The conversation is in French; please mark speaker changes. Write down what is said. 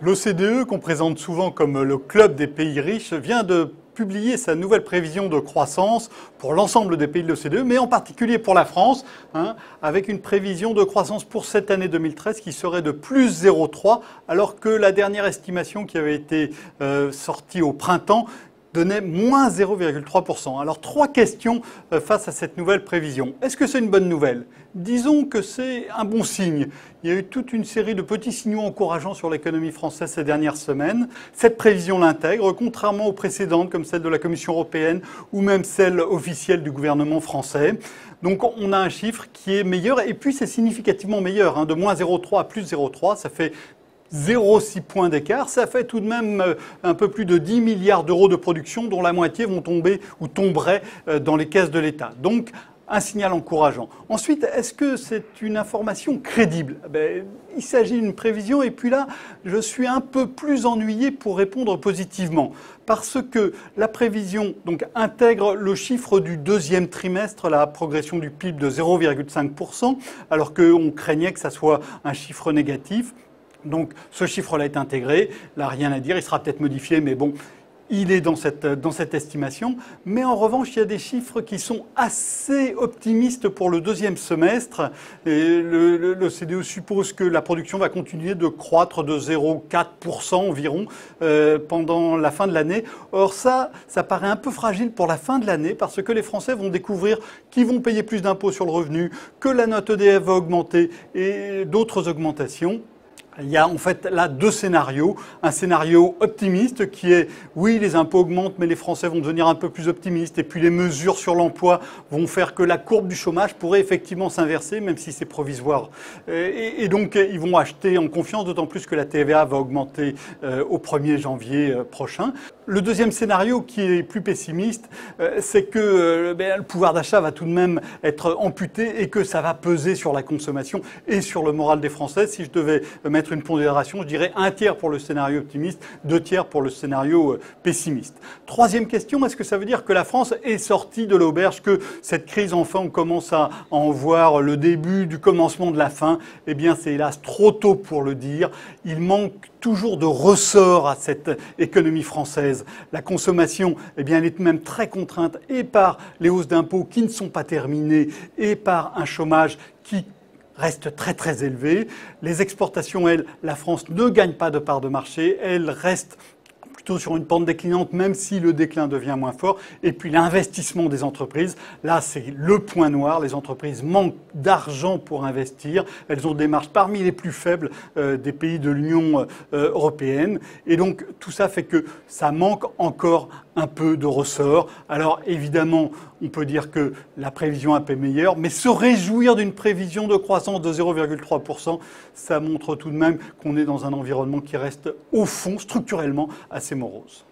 Speaker 1: L'OCDE, qu'on présente souvent comme le club des pays riches, vient de publier sa nouvelle prévision de croissance pour l'ensemble des pays de l'OCDE, mais en particulier pour la France, avec une prévision de croissance pour cette année 2013 qui serait de plus 0,3, alors que la dernière estimation qui avait été sortie au printemps donnait moins 0,3%. Alors, trois questions face à cette nouvelle prévision. Est-ce que c'est une bonne nouvelle? Disons que c'est un bon signe. Il y a eu toute une série de petits signaux encourageants sur l'économie française ces dernières semaines. Cette prévision l'intègre, contrairement aux précédentes, comme celle de la Commission européenne ou même celle officielle du gouvernement français. Donc on a un chiffre qui est meilleur, et puis c'est significativement meilleur, de moins 0,3 à plus 0,3, ça fait 0,6 points d'écart, ça fait tout de même un peu plus de 10 milliards d'euros de production, dont la moitié vont tomber ou tomberaient dans les caisses de l'État. Donc, un signal encourageant. Ensuite, est-ce que c'est une information crédible? Il s'agit d'une prévision, et puis là, je suis un peu plus ennuyé pour répondre positivement. Parce que la prévision intègre le chiffre du deuxième trimestre, la progression du PIB de 0,5%, alors qu'on craignait que ça soit un chiffre négatif. Donc ce chiffre-là est intégré, là rien à dire, il sera peut-être modifié, mais bon, il est dans cette estimation. Mais en revanche, il y a des chiffres qui sont assez optimistes pour le deuxième semestre. L'OCDE suppose que la production va continuer de croître de 0,4% environ pendant la fin de l'année. Or ça paraît un peu fragile pour la fin de l'année parce que les Français vont découvrir qu'ils vont payer plus d'impôts sur le revenu, que la note EDF va augmenter et d'autres augmentations. Il y a en fait là deux scénarios. Un scénario optimiste qui est oui, les impôts augmentent, mais les Français vont devenir un peu plus optimistes. Et puis les mesures sur l'emploi vont faire que la courbe du chômage pourrait effectivement s'inverser, même si c'est provisoire. Et donc ils vont acheter en confiance, d'autant plus que la TVA va augmenter au 1er janvier prochain. Le deuxième scénario, qui est plus pessimiste, c'est que le pouvoir d'achat va tout de même être amputé et que ça va peser sur la consommation et sur le moral des Français. Si je devais mettre une pondération, je dirais 1 tiers pour le scénario optimiste, 2 tiers pour le scénario pessimiste. Troisième question, est-ce que ça veut dire que la France est sortie de l'auberge, que cette crise, enfin, on commence à en voir le début du commencement de la fin? Eh bien, c'est hélas trop tôt pour le dire. Il manque toujours de ressort à cette économie française. La consommation, eh bien, elle est même très contrainte et par les hausses d'impôts qui ne sont pas terminées et par un chômage qui reste très très élevé. Les exportations, elles, la France ne gagne pas de part de marché, elle reste plutôt sur une pente déclinante, même si le déclin devient moins fort. Et puis l'investissement des entreprises, là c'est le point noir. Les entreprises manquent d'argent pour investir. Elles ont des marges parmi les plus faibles des pays de l'Union européenne. Et donc tout ça fait que ça manque encore un peu de ressort. Alors évidemment, on peut dire que la prévision est un peu meilleure, mais se réjouir d'une prévision de croissance de 0,3%, ça montre tout de même qu'on est dans un environnement qui reste au fond, structurellement, assez morose.